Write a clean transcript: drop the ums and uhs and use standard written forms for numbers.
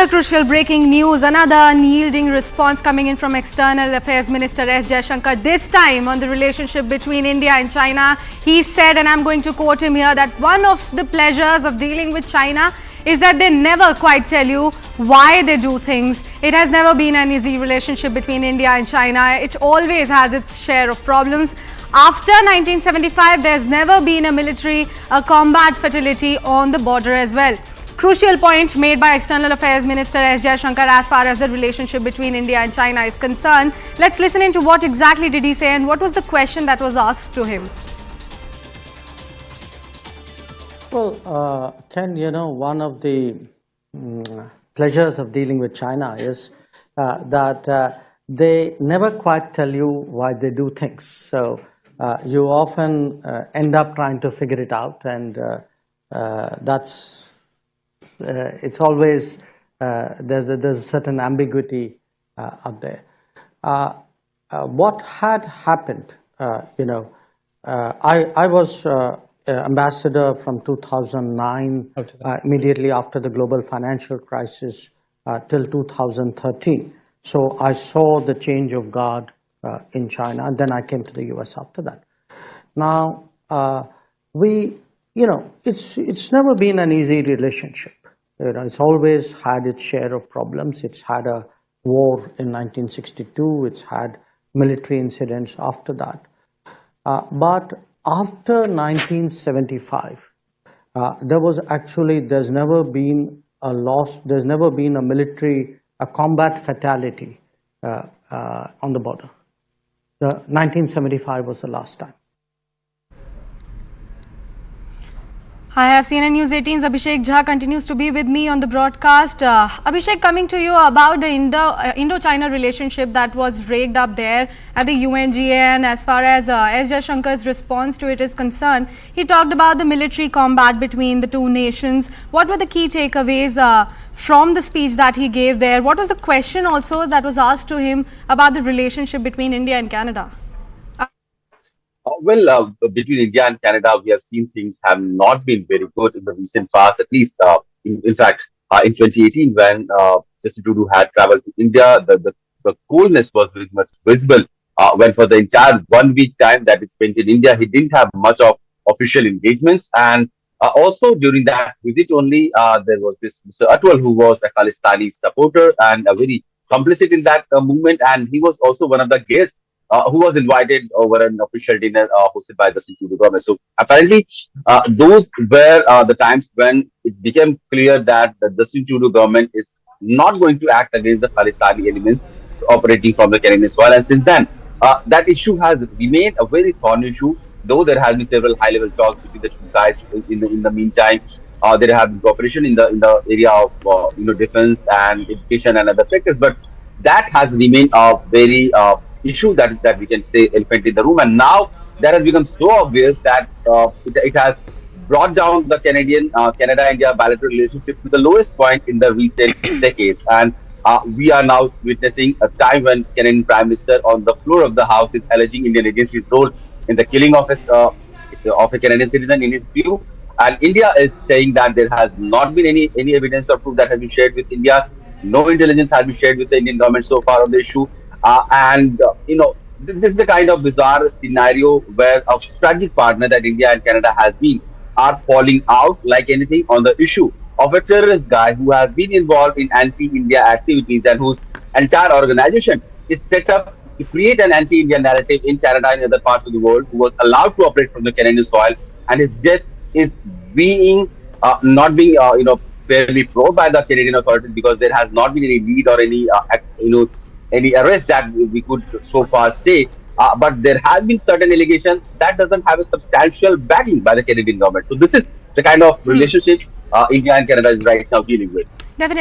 Another crucial breaking news, another unyielding response coming in from External Affairs Minister S Jaishankar, this time on the relationship between India and China. He said, and I'm going to quote him here, that one of the pleasures of dealing with China is that they never quite tell you why they do things. It has never been an easy relationship between India and China. It always has its share of problems. After 1975, there's never been a military combat fatality on the border as well. Crucial point made by External Affairs Minister S Jaishankar as far as the relationship between India and China is concerned. Let's listen into what exactly did he say and what was the question that was asked to him. Well, Ken, one of the pleasures of dealing with China is that they never quite tell you why they do things. So you often end up trying to figure it out, and it's always there's a certain ambiguity out there. What had happened, I was ambassador from 2009, immediately after the global financial crisis, till 2013. So I saw the change of guard in China, and then I came to the US after that. Now, it's never been an easy relationship. It's always had its share of problems. It's had a war in 1962. It's had military incidents after that. But after 1975, there's never been a loss. There's never been a combat fatality on the border. 1975 was the last time. I have CNN News 18's Abhishek Jha continues to be with me on the broadcast. Abhishek, coming to you about the Indo-China relationship that was raked up there at the UNGA, as far as S. Jaishankar's response to it is concerned, he talked about the military combat between the two nations. What were the key takeaways from the speech that he gave there? What was the question also that was asked to him about the relationship between India and Canada? Between India and Canada, we have seen things have not been very good in the recent past, at least in fact, in 2018, when Justin Trudeau had traveled to India, the coolness was very much visible. When for the entire 1 week time that he spent in India, he didn't have much of official engagements. And also during that visit only, there was this Mr. Atwal, who was a Khalistani supporter and a very complicit in that movement. And he was also one of the guests who was invited over an official dinner hosted by the Trudeau government. So apparently, those were the times when it became clear that the Justin Trudeau government is not going to act against the Khalistani elements operating from the Canadian soil. And since then, that issue has remained a very thorny issue, though there has been several high-level talks between the two sides. In the meantime, there have been cooperation in the area of defense and education and other sectors, but that has remained a very issue that we can say elephant in the room. And now that has become so obvious that it has brought down the Canada-India bilateral relationship to the lowest point in the recent decades. And we are now witnessing a time when Canadian Prime Minister on the floor of the House is alleging Indian against his role in the killing of a Canadian citizen in his view. And India is saying that there has not been any evidence or proof that has been shared with India. No intelligence has been shared with the Indian government so far on the issue. This is the kind of bizarre scenario where a strategic partner that India and Canada has been are falling out like anything on the issue of a terrorist guy who has been involved in anti-India activities and whose entire organization is set up to create an anti-India narrative in Canada and other parts of the world, who was allowed to operate from the Canadian soil, and his death is not being fairly probed by the Canadian authorities, because there has not been any lead or any arrest that we could so far say. But there have been certain allegations that doesn't have a substantial backing by the Canadian government. So this is the kind of relationship India and Canada is right now dealing with.